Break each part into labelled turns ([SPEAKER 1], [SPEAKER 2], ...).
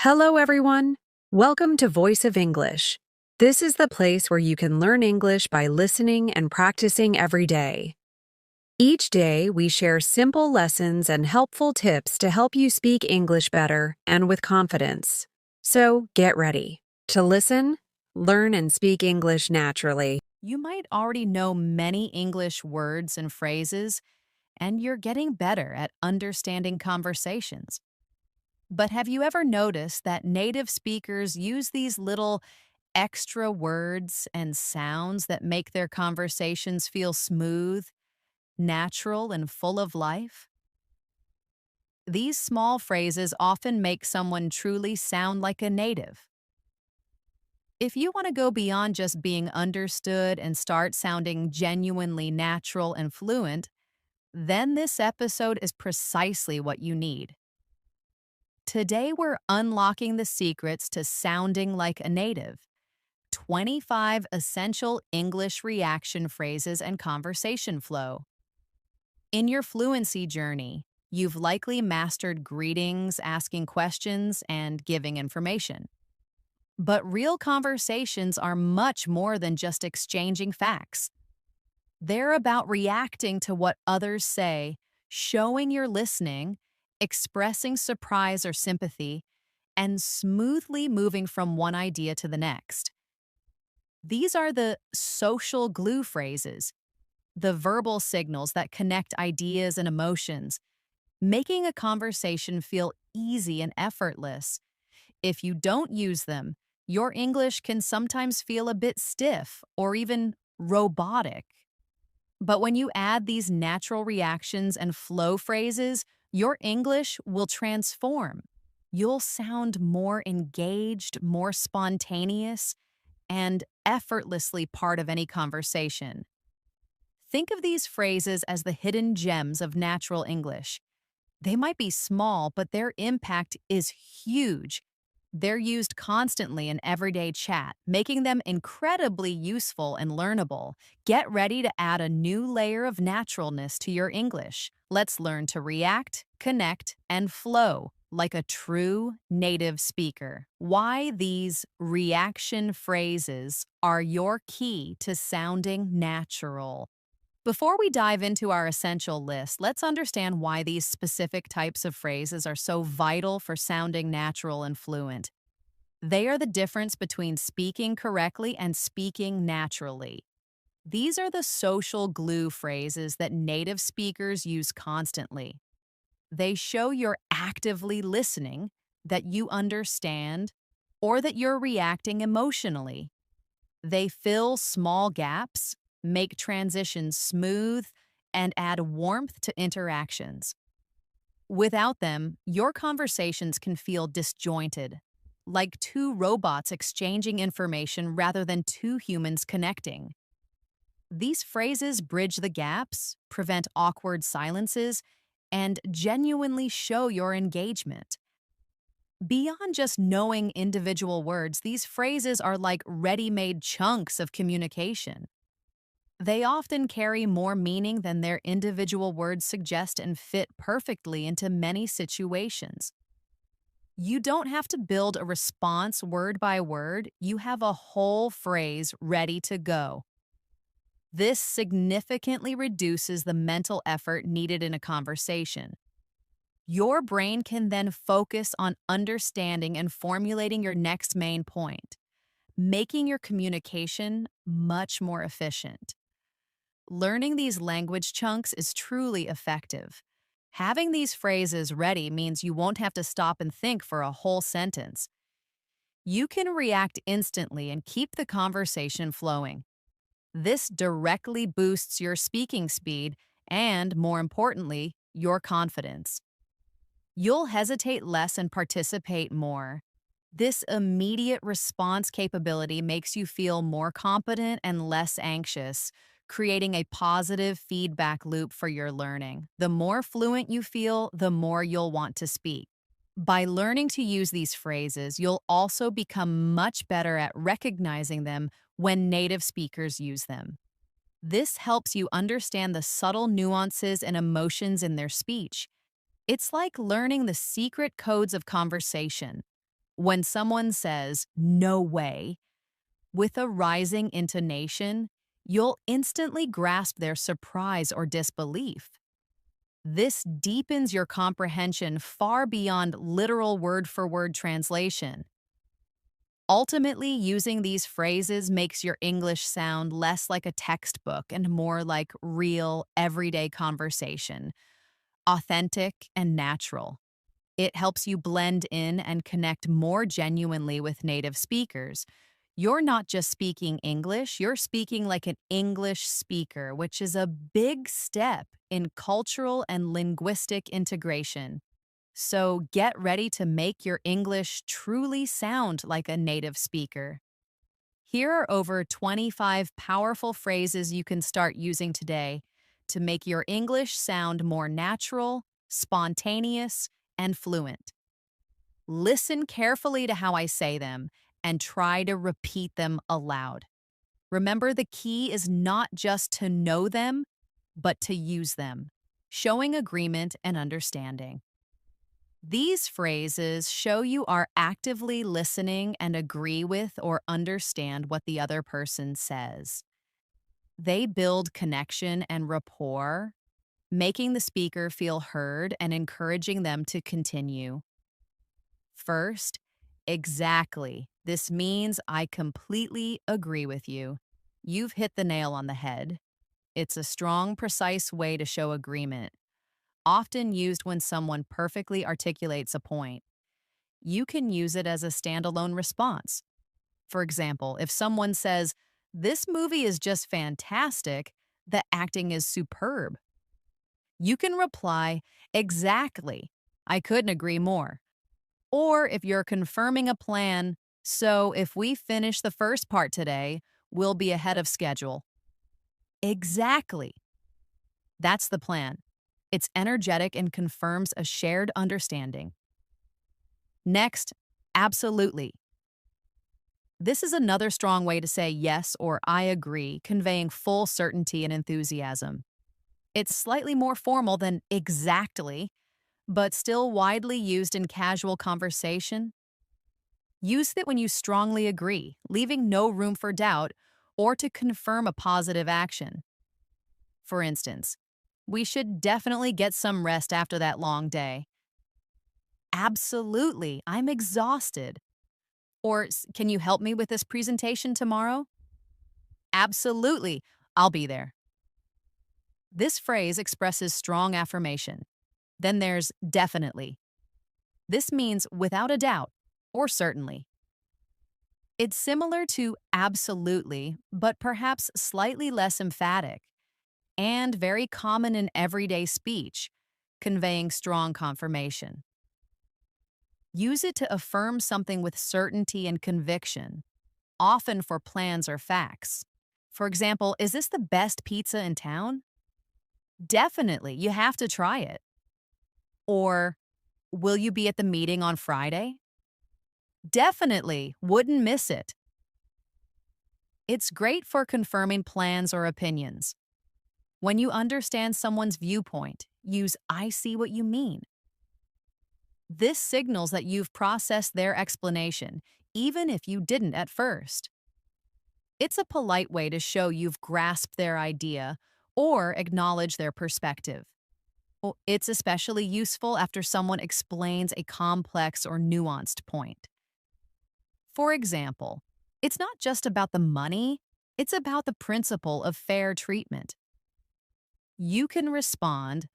[SPEAKER 1] Hello, everyone. Welcome to Voice of English. This is the place where you can learn English by listening and practicing every day. Each day, we share simple lessons and helpful tips to help you speak English better and with confidence. So get ready to listen, learn, and speak English naturally.
[SPEAKER 2] You might already know many English words and phrases, and you're getting better at understanding conversations. But have you ever noticed that native speakers use these little extra words and sounds that make their conversations feel smooth, natural, and full of life? These small phrases often make someone truly sound like a native. If you want to go beyond just being understood and start sounding genuinely natural and fluent, then this episode is precisely what you need. Today, we're unlocking the secrets to sounding like a native. 25 essential English reaction phrases and conversation flow. In your fluency journey, you've likely mastered greetings, asking questions, and giving information. But real conversations are much more than just exchanging facts. They're about reacting to what others say, showing you're listening, expressing surprise or sympathy, and smoothly moving from one idea to the next. These are the social glue phrases, the verbal signals that connect ideas and emotions, making a conversation feel easy and effortless. If you don't use them, your English can sometimes feel a bit stiff or even robotic. But when you add these natural reactions and flow phrases, your English will transform. You'll sound more engaged, more spontaneous, and effortlessly part of any conversation. Think of these phrases as the hidden gems of natural English. They might be small, but their impact is huge. They're used constantly in everyday chat, making them incredibly useful and learnable. Get ready to add a new layer of naturalness to your English. Let's learn to react, connect, and flow like a true native speaker. Why these reaction phrases are your key to sounding natural. Before we dive into our essential list, let's understand why these specific types of phrases are so vital for sounding natural and fluent. They are the difference between speaking correctly and speaking naturally. These are the social glue phrases that native speakers use constantly. They show you're actively listening, that you understand, or that you're reacting emotionally. They fill small gaps, make transitions smooth, and add warmth to interactions. Without them, your conversations can feel disjointed, like two robots exchanging information rather than two humans connecting. These phrases bridge the gaps, prevent awkward silences, and genuinely show your engagement. Beyond just knowing individual words, these phrases are like ready-made chunks of communication. They often carry more meaning than their individual words suggest and fit perfectly into many situations. You don't have to build a response word by word, you have a whole phrase ready to go. This significantly reduces the mental effort needed in a conversation. Your brain can then focus on understanding and formulating your next main point, making your communication much more efficient. Learning these language chunks is truly effective. Having these phrases ready means you won't have to stop and think for a whole sentence. You can react instantly and keep the conversation flowing. This directly boosts your speaking speed and, more importantly, your confidence. You'll hesitate less and participate more. This immediate response capability makes you feel more competent and less anxious, creating a positive feedback loop for your learning. The more fluent you feel, the more you'll want to speak. By learning to use these phrases, you'll also become much better at recognizing them when native speakers use them. This helps you understand the subtle nuances and emotions in their speech. It's like learning the secret codes of conversation. When someone says, "No way," with a rising intonation, you'll instantly grasp their surprise or disbelief. This deepens your comprehension far beyond literal word for word translation. Ultimately, using these phrases makes your English sound less like a textbook and more like real, everyday conversation, authentic and natural. It helps you blend in and connect more genuinely with native speakers. You're not just speaking English, you're speaking like an English speaker, which is a big step in cultural and linguistic integration. So get ready to make your English truly sound like a native speaker. Here are over 25 powerful phrases you can start using today to make your English sound more natural, spontaneous, and fluent. Listen carefully to how I say them and try to repeat them aloud. Remember, the key is not just to know them, but to use them, showing agreement and understanding. These phrases show you are actively listening and agree with or understand what the other person says. They build connection and rapport, making the speaker feel heard and encouraging them to continue. First, exactly. This means I completely agree with you. You've hit the nail on the head. It's a strong, precise way to show agreement, often used when someone perfectly articulates a point. You can use it as a standalone response. For example, if someone says, "This movie is just fantastic, the acting is superb," you can reply, "Exactly. I couldn't agree more." Or if you're confirming a plan, "So if we finish the first part today, we'll be ahead of schedule." Exactly. That's the plan. It's energetic and confirms a shared understanding. Next, absolutely. This is another strong way to say yes or I agree, conveying full certainty and enthusiasm. It's slightly more formal than exactly, but still widely used in casual conversation. Use it when you strongly agree, leaving no room for doubt, or to confirm a positive action. For instance, "We should definitely get some rest after that long day." "Absolutely, I'm exhausted." Or, "Can you help me with this presentation tomorrow?" "Absolutely, I'll be there." This phrase expresses strong affirmation. Then there's definitely. This means without a doubt or certainly. It's similar to absolutely, but perhaps slightly less emphatic, and very common in everyday speech, conveying strong confirmation. Use it to affirm something with certainty and conviction, often for plans or facts. For example, "Is this the best pizza in town?" "Definitely, you have to try it." Or, "Will you be at the meeting on Friday?" "Definitely, wouldn't miss it." It's great for confirming plans or opinions. When you understand someone's viewpoint, use "I see what you mean." This signals that you've processed their explanation, even if you didn't at first. It's a polite way to show you've grasped their idea or acknowledge their perspective. It's especially useful after someone explains a complex or nuanced point. For example, "It's not just about the money, it's about the principle of fair treatment." You can respond,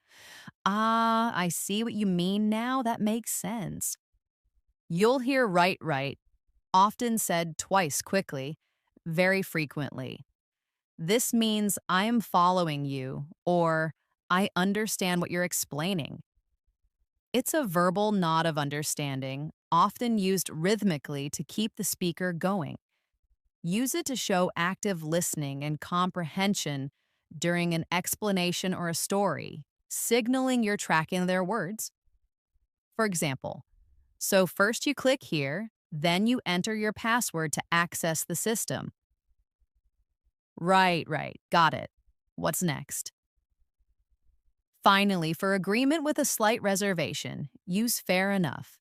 [SPEAKER 2] "Ah, I see what you mean now, that makes sense." You'll hear right, often said twice quickly, very frequently. This means "I am following you," or "I understand what you're explaining." It's a verbal nod of understanding, often used rhythmically to keep the speaker going. Use it to show active listening and comprehension during an explanation or a story, signaling you're tracking their words. For example, "So first you click here, then you enter your password to access the system." Right, got it. What's next? Finally, for agreement with a slight reservation, use "fair enough."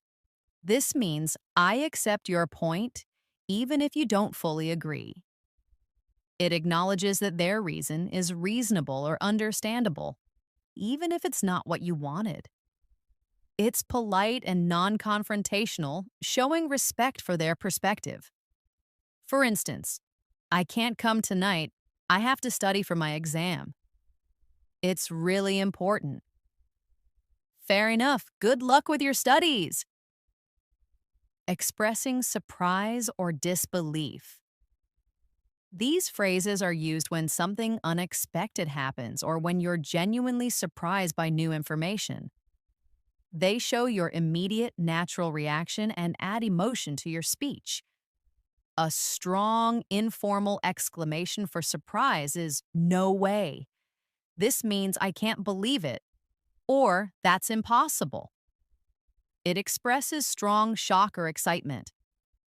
[SPEAKER 2] This means I accept your point, even if you don't fully agree. It acknowledges that their reason is reasonable or understandable, even if it's not what you wanted. It's polite and non confrontational, showing respect for their perspective. For instance, I can't come tonight. I have to study for my exam. It's really important. Fair enough. Good luck with your studies. Expressing surprise or disbelief. These phrases are used when something unexpected happens or when you're genuinely surprised by new information. They show your immediate natural reaction and add emotion to your speech. A strong, informal exclamation for surprise is "no way." This means I can't believe it, or that's impossible. It expresses strong shock or excitement.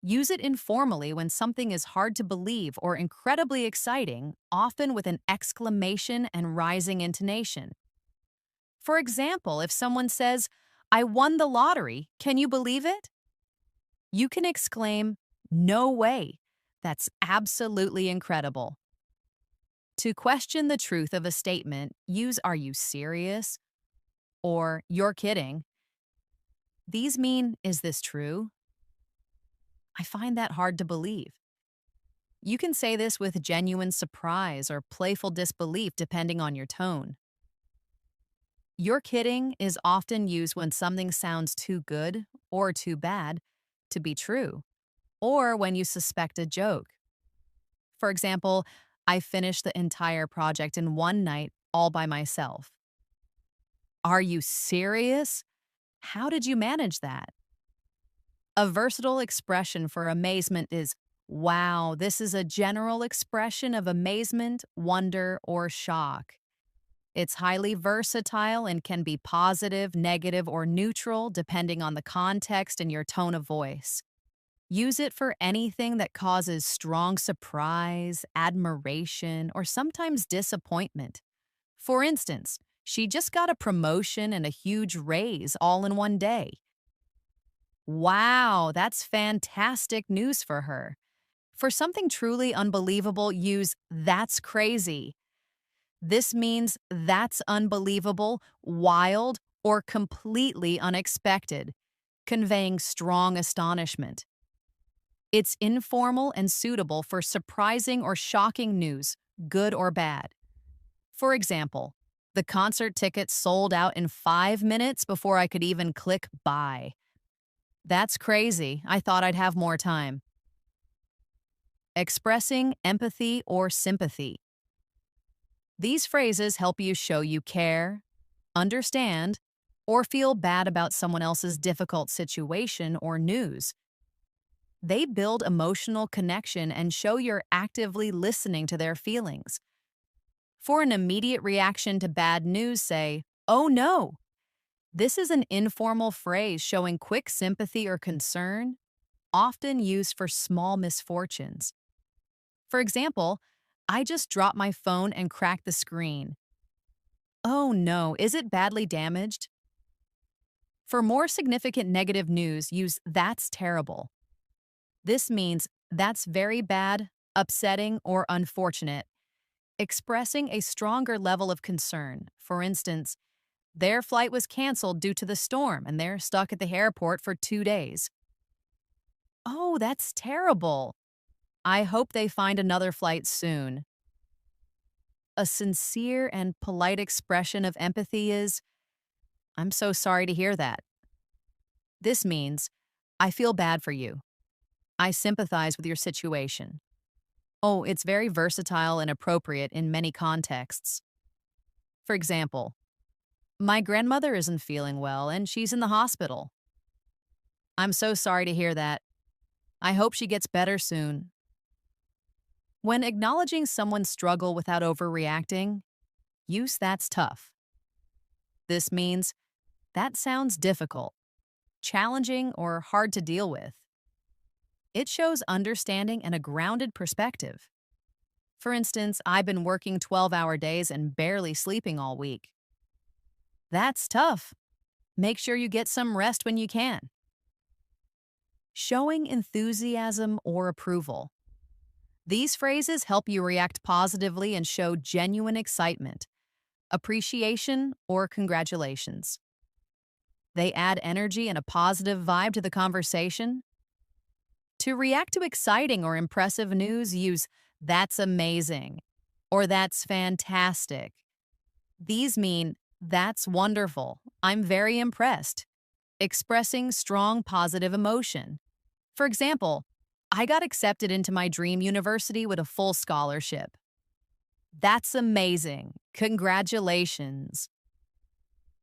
[SPEAKER 2] Use it informally when something is hard to believe or incredibly exciting, often with an exclamation and rising intonation. For example, if someone says, "I won the lottery, can you believe it?" You can exclaim, "No way. That's absolutely incredible." To question the truth of a statement, use "Are you serious?" or "You're kidding." These mean, "Is this true?" I find that hard to believe. You can say this with genuine surprise or playful disbelief depending on your tone. "You're kidding" is often used when something sounds too good or too bad to be true, or when you suspect a joke. For example, "I finished the entire project in one night all by myself." "Are you serious? How did you manage that?" A versatile expression for amazement is "Wow." This is a general expression of amazement, wonder, or shock. It's highly versatile and can be positive, negative, or neutral depending on the context and your tone of voice. Use it for anything that causes strong surprise, admiration, or sometimes disappointment. For instance, she just got a promotion and a huge raise all in one day. Wow, that's fantastic news for her. For something truly unbelievable, use "That's crazy." This means that's unbelievable, wild, or completely unexpected, conveying strong astonishment. It's informal and suitable for surprising or shocking news, good or bad. For example, "The concert tickets sold out in 5 minutes before I could even click buy." That's crazy. I thought I'd have more time. Expressing empathy or sympathy. These phrases help you show you care, understand, or feel bad about someone else's difficult situation or news. They build emotional connection and show you're actively listening to their feelings. For an immediate reaction to bad news, say, "Oh no." This is an informal phrase showing quick sympathy or concern, often used for small misfortunes. For example, "I just dropped my phone and cracked the screen." "Oh no, is it badly damaged?" For more significant negative news, use "That's terrible." This means that's very bad, upsetting, or unfortunate, expressing a stronger level of concern. For instance, "Their flight was canceled due to the storm and they're stuck at the airport for 2 days." "Oh, that's terrible. I hope they find another flight soon." A sincere and polite expression of empathy is, "I'm so sorry to hear that." This means, "I feel bad for you. I sympathize with your situation." Oh, it's very versatile and appropriate in many contexts. For example, "My grandmother isn't feeling well and she's in the hospital." "I'm so sorry to hear that. I hope she gets better soon." When acknowledging someone's struggle without overreacting, use "That's tough." This means, "That sounds difficult, challenging, or hard to deal with." It shows understanding and a grounded perspective. For instance, "I've been working 12-hour days and barely sleeping all week." "That's tough. Make sure you get some rest when you can." showing enthusiasm or approval. These phrases help you react positively and show genuine excitement, appreciation, or congratulations. They add energy and a positive vibe to the conversation. To react to exciting or impressive news, use "that's amazing" or "that's fantastic." These mean "that's wonderful, I'm very impressed," expressing strong positive emotion. For example, "I got accepted into my dream university with a full scholarship." "That's amazing. Congratulations."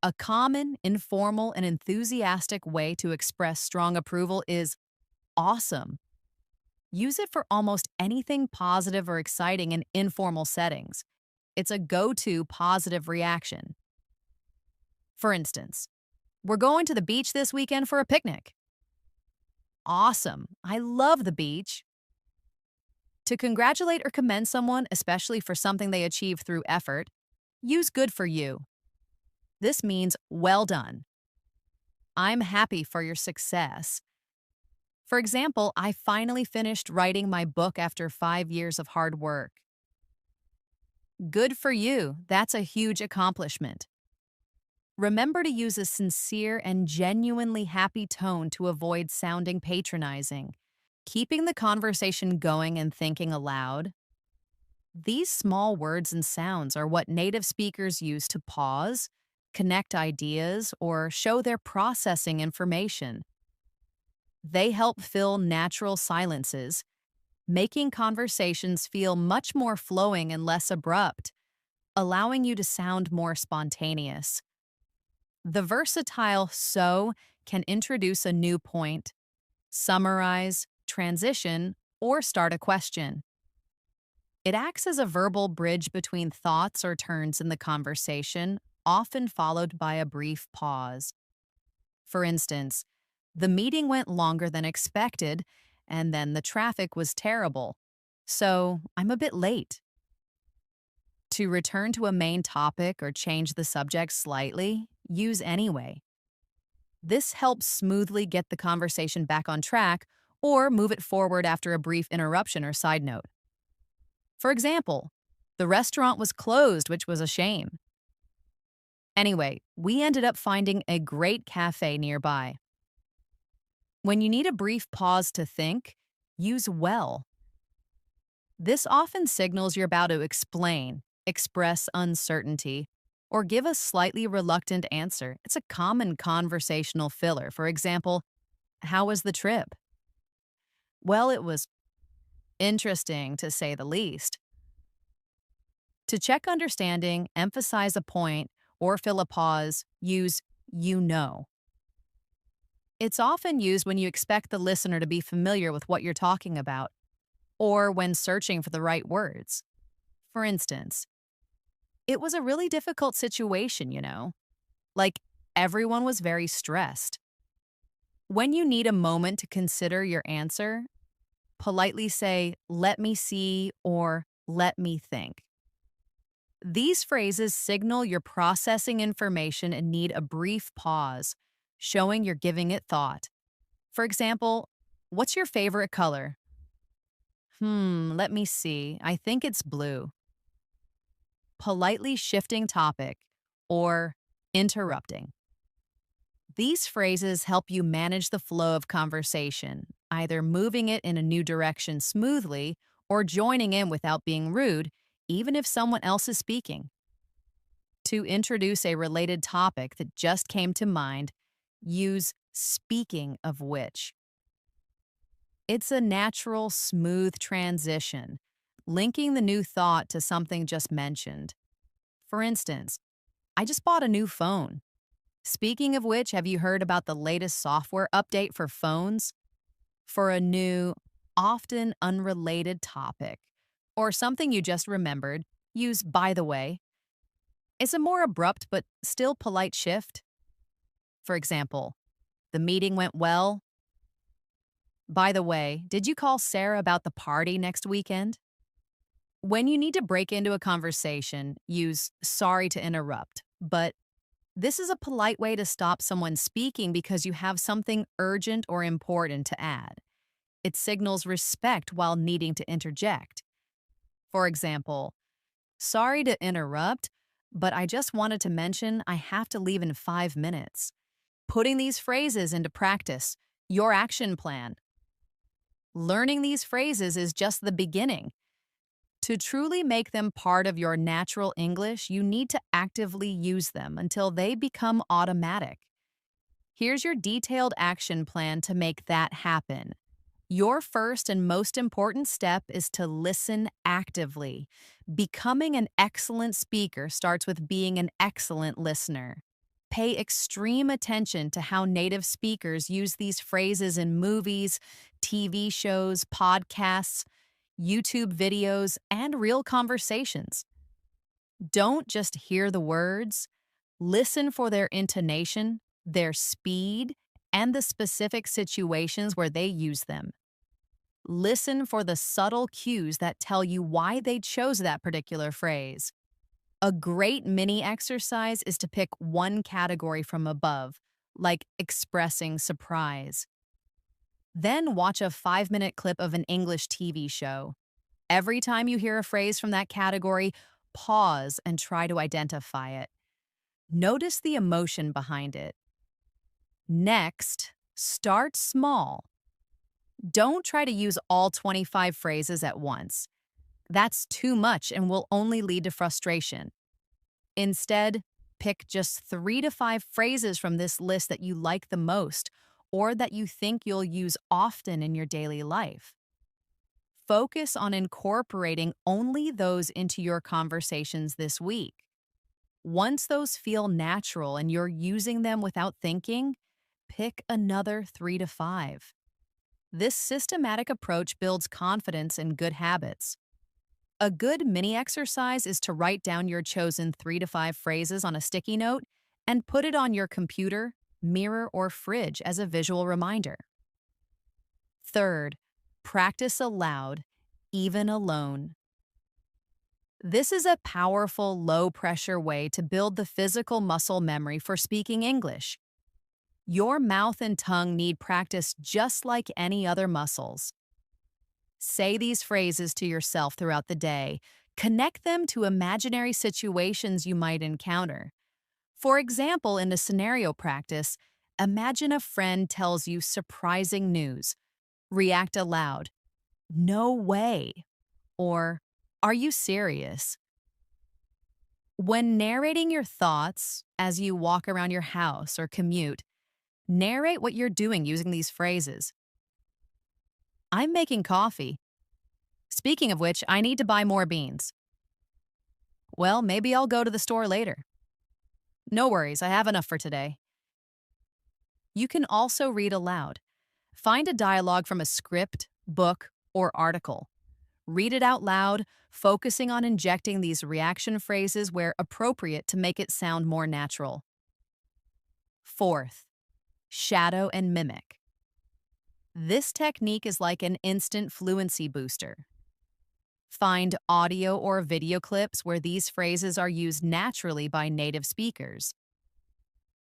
[SPEAKER 2] A common, informal, and enthusiastic way to express strong approval is "awesome." Use it for almost anything positive or exciting in informal settings. It's a go-to positive reaction. For instance, "We're going to the beach this weekend for a picnic." "Awesome. I love the beach." To congratulate or commend someone, especially for something they achieved through effort, use "good for you." This means "well done." "I'm happy for your success." For example, "I finally finished writing my book after 5 years of hard work." "Good for you. That's a huge accomplishment." Remember to use a sincere and genuinely happy tone to avoid sounding patronizing, keeping the conversation going and thinking aloud. These small words and sounds are what native speakers use to pause, connect ideas, or show they're processing information. They help fill natural silences, making conversations feel much more flowing and less abrupt, allowing you to sound more spontaneous. The versatile "so" can introduce a new point, summarize, transition, or start a question. It acts as a verbal bridge between thoughts or turns in the conversation, often followed by a brief pause. For instance, "The meeting went longer than expected, and then the traffic was terrible. So I'm a bit late." To return to a main topic or change the subject slightly, use "anyway." This helps smoothly get the conversation back on track or move it forward after a brief interruption or side note. For example, "The restaurant was closed, which was a shame. Anyway, we ended up finding a great cafe nearby." When you need a brief pause to think, use "well." This often signals you're about to explain, express uncertainty, or give a slightly reluctant answer. It's a common conversational filler. For example, "How was the trip?" "Well, it was interesting, to say the least." To check understanding, emphasize a point, or fill a pause, use "you know." It's often used when you expect the listener to be familiar with what you're talking about, or when searching for the right words. For instance, "It was a really difficult situation, you know. Like, everyone was very stressed." When you need a moment to consider your answer, politely say "let me see" or "let me think." These phrases signal you're processing information and need a brief pause, showing you're giving it thought. For example, "What's your favorite color?" Let me see. I think it's blue." Politely shifting topic or interrupting. These phrases help you manage the flow of conversation, either moving it in a new direction smoothly or joining in without being rude, even if someone else is speaking. To introduce a related topic that just came to mind, use "speaking of which." It's a natural, smooth transition, linking the new thought to something just mentioned. For instance, "I just bought a new phone. Speaking of which, have you heard about the latest software update for phones?" For a new, often unrelated topic, or something you just remembered, use "by the way." It's a more abrupt but still polite shift. For example, "The meeting went well. By the way, did you call Sarah about the party next weekend?" When you need to break into a conversation, use "sorry to interrupt," but This is a polite way to stop someone speaking because you have something urgent or important to add. It signals respect while needing to interject. For example, sorry to interrupt, but I just wanted to mention I have to leave in 5 minutes. Putting these phrases into practice, your action plan. Learning these phrases is just the beginning. To truly make them part of your natural English, you need to actively use them until they become automatic. Here's your detailed action plan to make that happen. Your first and most important step is to listen actively. Becoming an excellent speaker starts with being an excellent listener. Pay extreme attention to how native speakers use these phrases in movies, TV shows, podcasts, YouTube videos, and real conversations. Don't just hear the words, listen for their intonation, their speed, and the specific situations where they use them. Listen for the subtle cues that tell you why they chose that particular phrase. A great mini exercise is to pick one category from above, like expressing surprise. Then watch a 5-minute clip of an English TV show. Every time you hear a phrase from that category, pause and try to identify it. Notice the emotion behind it. Next, start small. Don't try to use all 25 phrases at once. That's too much and will only lead to frustration. Instead, pick just 3 to 5 phrases from this list that you like the most or that you think you'll use often in your daily life. Focus on incorporating only those into your conversations this week. Once those feel natural and you're using them without thinking, pick another 3 to 5. This systematic approach builds confidence and good habits. A good mini exercise is to write down your chosen 3 to 5 phrases on a sticky note and put it on your computer, mirror, or fridge as a visual reminder. Third, practice aloud, even alone. This is a powerful, low-pressure way to build the physical muscle memory for speaking English. Your mouth and tongue need practice just like any other muscles. Say these phrases to yourself throughout the day. Connect them to imaginary situations you might encounter. For example, in a scenario practice, imagine a friend tells you surprising news. React aloud, "No way," or "Are you serious?" When narrating your thoughts as you walk around your house or commute, narrate what you're doing using these phrases. "I'm making coffee. Speaking of which, I need to buy more beans. Well, maybe I'll go to the store later. No worries, I have enough for today." You can also read aloud. Find a dialogue from a script, book, or article. Read it out loud, focusing on injecting these reaction phrases where appropriate to make it sound more natural. Fourth, shadow and mimic. This technique is like an instant fluency booster. Find audio or video clips where these phrases are used naturally by native speakers.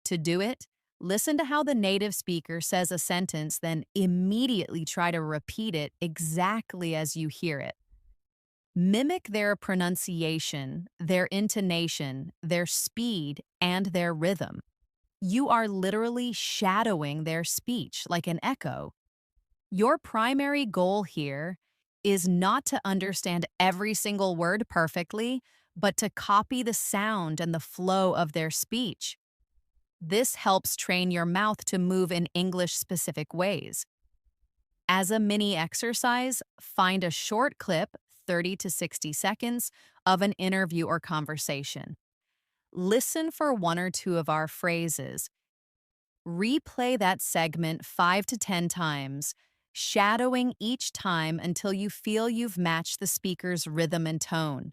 [SPEAKER 2] To do it, listen to how the native speaker says a sentence, then immediately try to repeat it exactly as you hear it. Mimic their pronunciation, their intonation, their speed, and their rhythm. You are literally shadowing their speech like an echo. Your primary goal here is not to understand every single word perfectly, but to copy the sound and the flow of their speech. This helps train your mouth to move in English-specific ways. As a mini exercise, find a short clip, 30 to 60 seconds, of an interview or conversation. Listen for 1 or 2 of our phrases. Replay that segment 5 to 10 times, shadowing each time until you feel you've matched the speaker's rhythm and tone.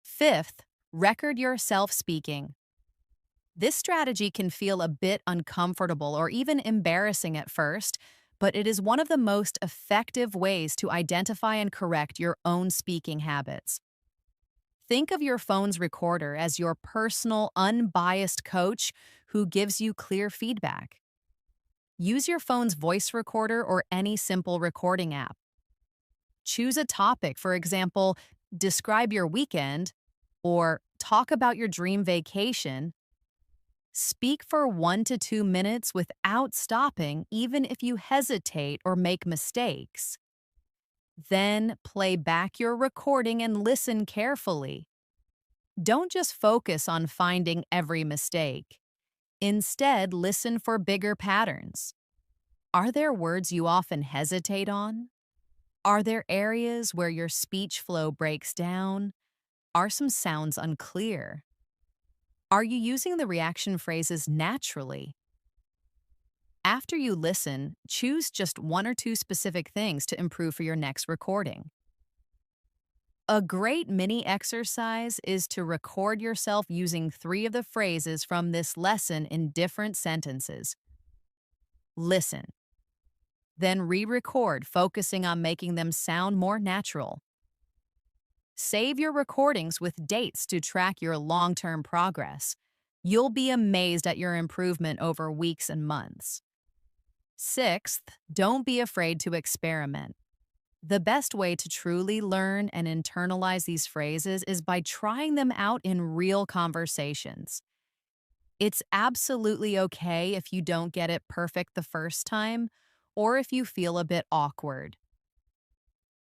[SPEAKER 2] Fifth, record yourself speaking. This strategy can feel a bit uncomfortable or even embarrassing at first, but it is one of the most effective ways to identify and correct your own speaking habits. Think of your phone's recorder as your personal, unbiased coach who gives you clear feedback. Use your phone's voice recorder or any simple recording app. Choose a topic, for example, describe your weekend or talk about your dream vacation. Speak for 1 to 2 minutes without stopping, even if you hesitate or make mistakes. Then play back your recording and listen carefully. Don't just focus on finding every mistake. Instead, listen for bigger patterns. Are there words you often hesitate on? Are there areas where your speech flow breaks down? Are some sounds unclear? Are you using the reaction phrases naturally? After you listen, choose just 1 or 2 specific things to improve for your next recording. A great mini exercise is to record yourself using 3 of the phrases from this lesson in different sentences. Listen. Then re-record, focusing on making them sound more natural. Save your recordings with dates to track your long-term progress. You'll be amazed at your improvement over weeks and months. Sixth, don't be afraid to experiment. The best way to truly learn and internalize these phrases is by trying them out in real conversations. It's absolutely okay if you don't get it perfect the first time, or if you feel a bit awkward.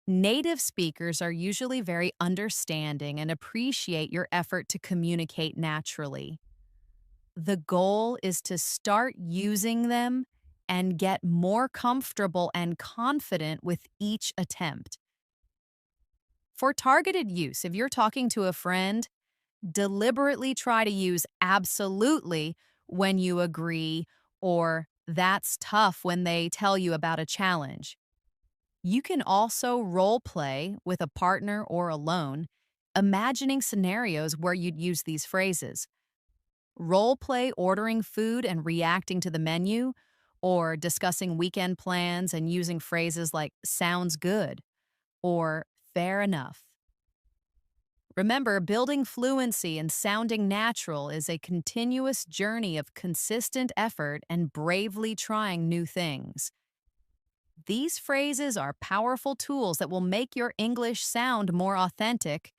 [SPEAKER 2] Native speakers are usually very understanding and appreciate your effort to communicate naturally. The goal is to start using them and get more comfortable and confident with each attempt. For targeted use, if you're talking to a friend, deliberately try to use absolutely when you agree or that's tough when they tell you about a challenge. You can also role play with a partner or alone, imagining scenarios where you'd use these phrases. Role play ordering food and reacting to the menu, or discussing weekend plans and using phrases like sounds good or fair enough. Remember, building fluency and sounding natural is a continuous journey of consistent effort and bravely trying new things. These phrases are powerful tools that will make your English sound more authentic,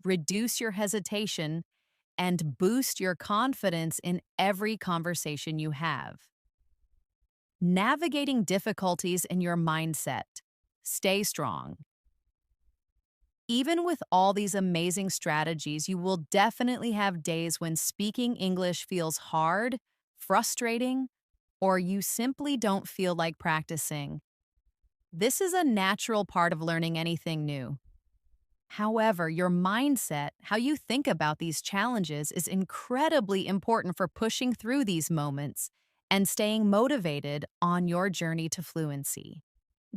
[SPEAKER 2] reduce your hesitation, and boost your confidence in every conversation you have. Navigating difficulties in your mindset. Stay strong. Even with all these amazing strategies, you will definitely have days when speaking English feels hard, frustrating, or you simply don't feel like practicing. This is a natural part of learning anything new. However, your mindset, how you think about these challenges, is incredibly important for pushing through these moments and staying motivated on your journey to fluency.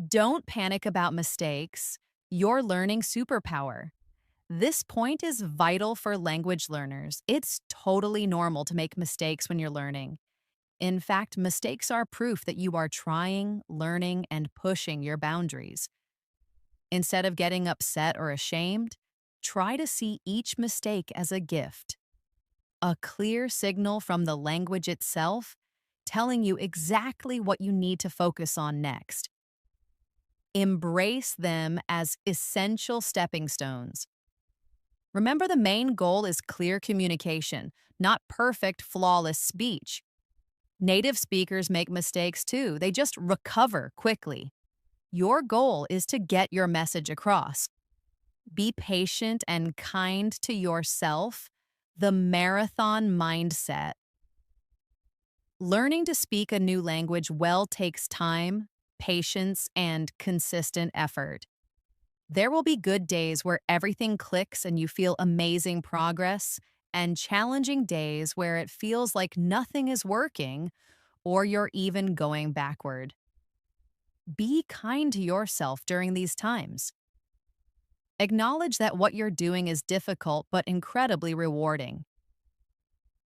[SPEAKER 2] Don't panic about mistakes, your learning superpower. This point is vital for language learners. It's totally normal to make mistakes when you're learning. In fact, mistakes are proof that you are trying, learning, and pushing your boundaries. Instead of getting upset or ashamed, try to see each mistake as a gift. A clear signal from the language itself, telling you exactly what you need to focus on next. Embrace them as essential stepping stones. Remember, the main goal is clear communication, not perfect, flawless speech. Native speakers make mistakes too, they just recover quickly. Your goal is to get your message across. Be patient and kind to yourself, the marathon mindset. Learning to speak a new language well takes time, patience, and consistent effort. There will be good days where everything clicks and you feel amazing progress, and challenging days where it feels like nothing is working or you're even going backward. Be kind to yourself during these times. Acknowledge that what you're doing is difficult but incredibly rewarding.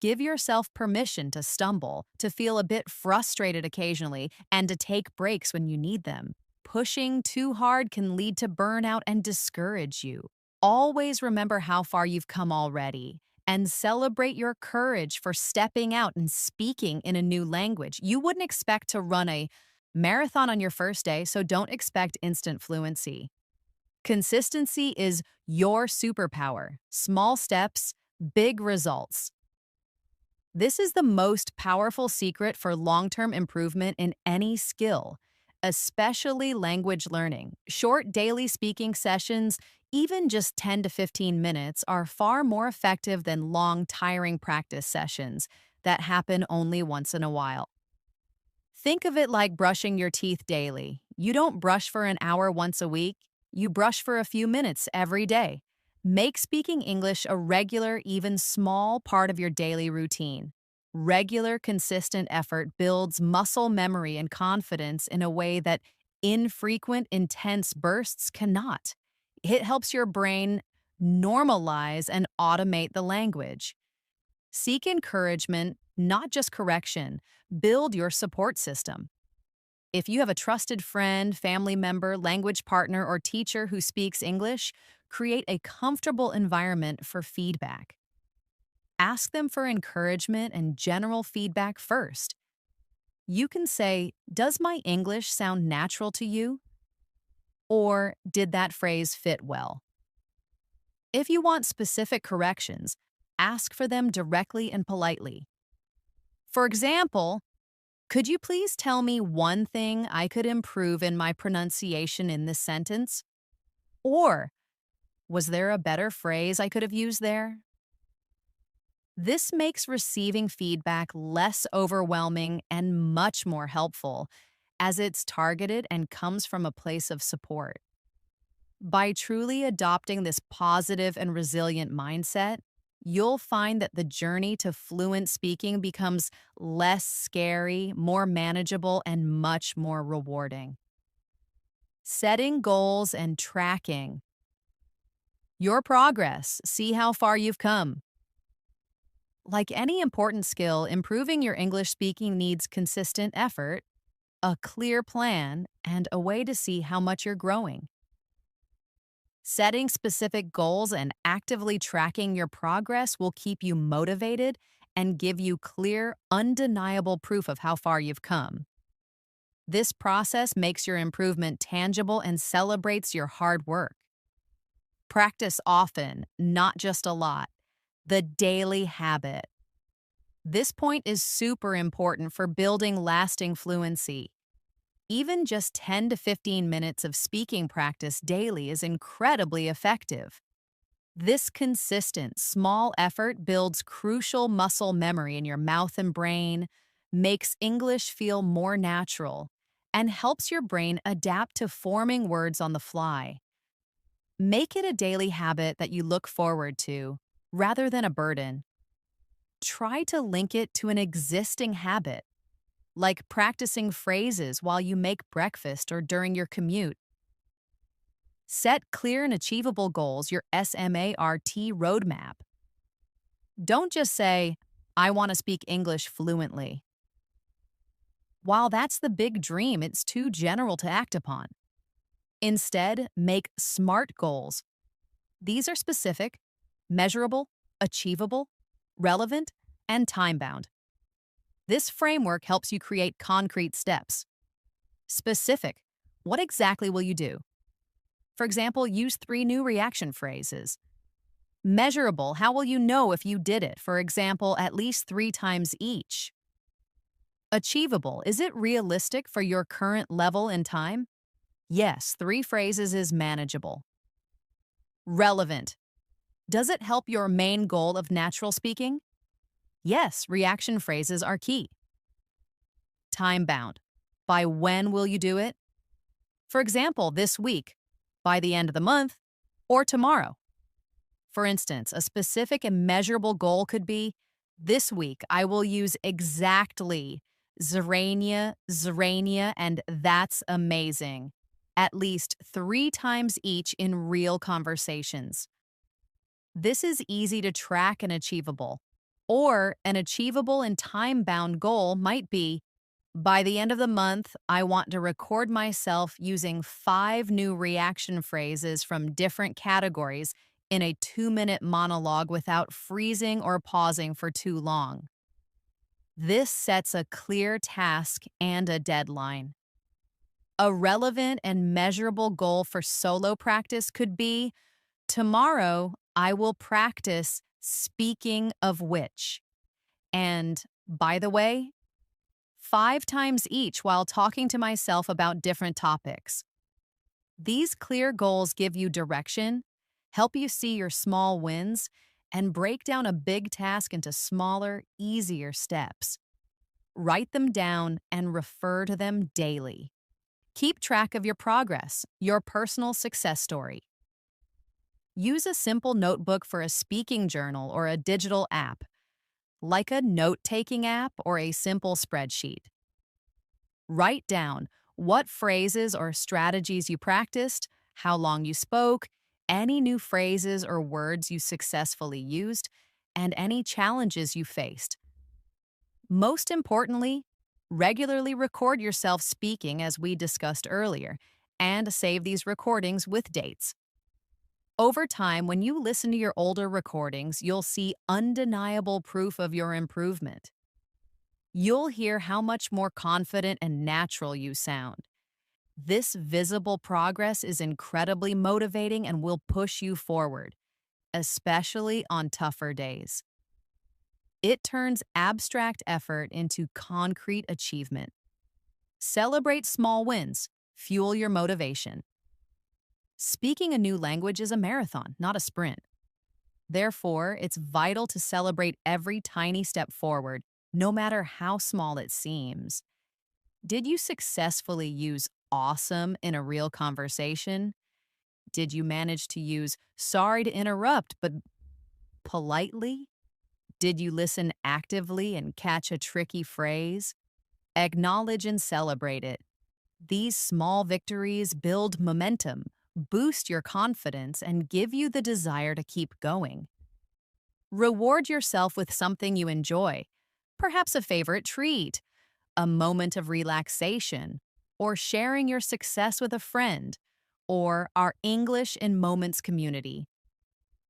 [SPEAKER 2] Give yourself permission to stumble, to feel a bit frustrated occasionally, and to take breaks when you need them. Pushing too hard can lead to burnout and discourage you. Always remember how far you've come already and celebrate your courage for stepping out and speaking in a new language. You wouldn't expect to run a marathon on your first day, so don't expect instant fluency. Consistency is your superpower. Small steps, big results. This is the most powerful secret for long-term improvement in any skill, especially language learning. Short daily speaking sessions, even just 10 to 15 minutes, are far more effective than long, tiring practice sessions that happen only once in a while. Think of it like brushing your teeth daily. You don't brush for an hour once a week, you brush for a few minutes every day. Make speaking English a regular, even small part of your daily routine. Regular, consistent effort builds muscle memory and confidence in a way that infrequent, intense bursts cannot. It helps your brain normalize and automate the language. Seek encouragement, not just correction. Build your support system. If you have a trusted friend, family member, language partner, or teacher who speaks English, create a comfortable environment for feedback. Ask them for encouragement and general feedback first. You can say, "Does my English sound natural to you?" Or, "Did that phrase fit well?" If you want specific corrections, ask for them directly and politely. For example, "Could you please tell me one thing I could improve in my pronunciation in this sentence?" Or, "Was there a better phrase I could have used there?" This makes receiving feedback less overwhelming and much more helpful, as it's targeted and comes from a place of support. By truly adopting this positive and resilient mindset, you'll find that the journey to fluent speaking becomes less scary, more manageable, and much more rewarding. Setting goals and tracking your progress. See how far you've come. Like any important skill, improving your English speaking needs consistent effort, a clear plan, and a way to see how much you're growing. Setting specific goals and actively tracking your progress will keep you motivated and give you clear, undeniable proof of how far you've come. This process makes your improvement tangible and celebrates your hard work. Practice often, not just a lot. The daily habit. This point is super important for building lasting fluency. Even just 10 to 15 minutes of speaking practice daily is incredibly effective. This consistent, small effort builds crucial muscle memory in your mouth and brain, makes English feel more natural, and helps your brain adapt to forming words on the fly. Make it a daily habit that you look forward to, rather than a burden. Try to link it to an existing habit, like practicing phrases while you make breakfast or during your commute. Set clear and achievable goals, your SMART roadmap. Don't just say, "I want to speak English fluently." While that's the big dream, it's too general to act upon. Instead, make SMART goals. These are specific, measurable, achievable, relevant, and time-bound. This framework helps you create concrete steps. Specific, what exactly will you do? For example, use 3 new reaction phrases. Measurable, how will you know if you did it? For example, at least 3 times each. Achievable, is it realistic for your current level and time? Yes, 3 phrases is manageable. Relevant, does it help your main goal of natural speaking? Yes, reaction phrases are key. Time-bound, by when will you do it? For example, this week, by the end of the month, or tomorrow. For instance, a specific and measurable goal could be, this week I will use exactly Zerania, and that's amazing, at least 3 times each in real conversations. This is easy to track and achievable. Or an achievable and time-bound goal might be, by the end of the month, I want to record myself using 5 new reaction phrases from different categories in a 2-minute monologue without freezing or pausing for too long. This sets a clear task and a deadline. A relevant and measurable goal for solo practice could be: tomorrow, I will practice speaking of which. And by the way, 5 times each while talking to myself about different topics. These clear goals give you direction, help you see your small wins, and break down a big task into smaller, easier steps. Write them down and refer to them daily. Keep track of your progress, your personal success story. Use a simple notebook for a speaking journal or a digital app, like a note-taking app or a simple spreadsheet. Write down what phrases or strategies you practiced, how long you spoke, any new phrases or words you successfully used, and any challenges you faced. Most importantly, regularly record yourself speaking as we discussed earlier, and save these recordings with dates. Over time, when you listen to your older recordings, you'll see undeniable proof of your improvement. You'll hear how much more confident and natural you sound. This visible progress is incredibly motivating and will push you forward, especially on tougher days. It turns abstract effort into concrete achievement. Celebrate small wins, fuel your motivation. Speaking a new language is a marathon, not a sprint. Therefore, it's vital to celebrate every tiny step forward, no matter how small it seems. Did you successfully use awesome in a real conversation? Did you manage to use sorry to interrupt, but politely? Did you listen actively and catch a tricky phrase? Acknowledge and celebrate it. These small victories build momentum, boost your confidence, and give you the desire to keep going. Reward yourself with something you enjoy, perhaps a favorite treat, a moment of relaxation, or sharing your success with a friend, or our English in Moments community.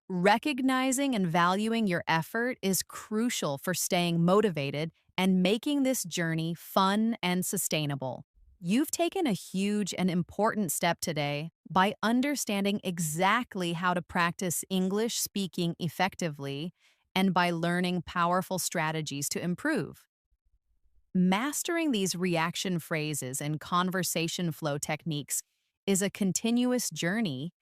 [SPEAKER 2] Recognizing and valuing your effort is crucial for staying motivated and making this journey fun and sustainable. You've taken a huge and important step today by understanding exactly how to practice English speaking effectively and by learning powerful strategies to improve. Mastering these reaction phrases and conversation flow techniques is a continuous journey,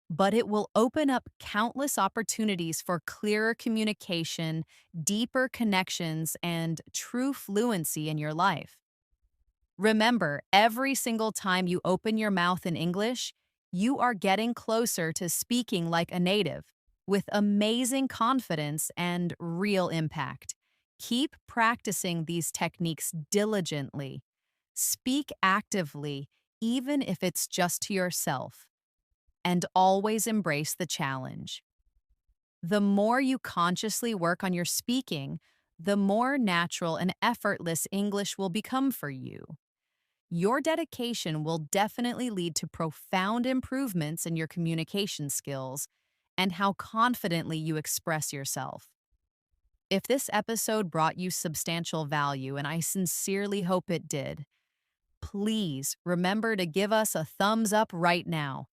[SPEAKER 2] but it will open up countless opportunities for clearer communication, deeper connections, and true fluency in your life. Remember, every single time you open your mouth in English, you are getting closer to speaking like a native, with amazing confidence and real impact. Keep practicing these techniques diligently. Speak actively, even if it's just to yourself. And always embrace the challenge. The more you consciously work on your speaking, the more natural and effortless English will become for you. Your dedication will definitely lead to profound improvements in your communication skills and how confidently you express yourself. If this episode brought you substantial value, and I sincerely hope it did, please remember to give us a thumbs up right now.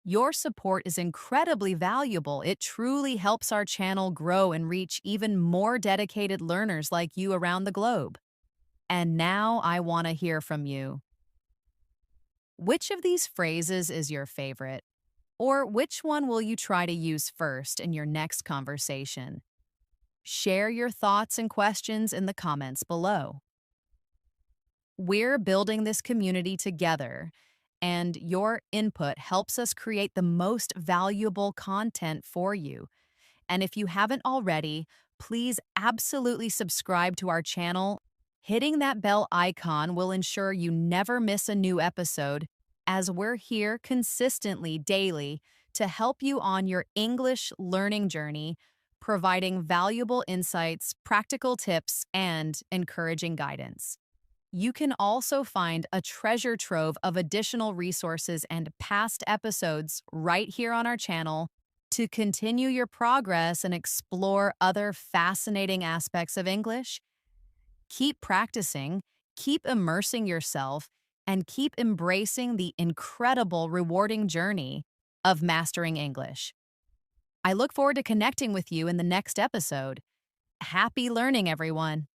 [SPEAKER 2] Your support is incredibly valuable. It truly helps our channel grow and reach even more dedicated learners like you around the globe. And now I want to hear from you. Which of these phrases is your favorite? Or which one will you try to use first in your next conversation? Share your thoughts and questions in the comments below. We're building this community together, and your input helps us create the most valuable content for you. And if you haven't already, please absolutely subscribe to our channel. Hitting that bell icon will ensure you never miss a new episode, as we're here consistently daily to help you on your English learning journey, providing valuable insights, practical tips, and encouraging guidance. You can also find a treasure trove of additional resources and past episodes right here on our channel. To continue your progress and explore other fascinating aspects of English, keep practicing, keep immersing yourself, and keep embracing the incredible, rewarding journey of mastering English. I look forward to connecting with you in the next episode. Happy learning, everyone.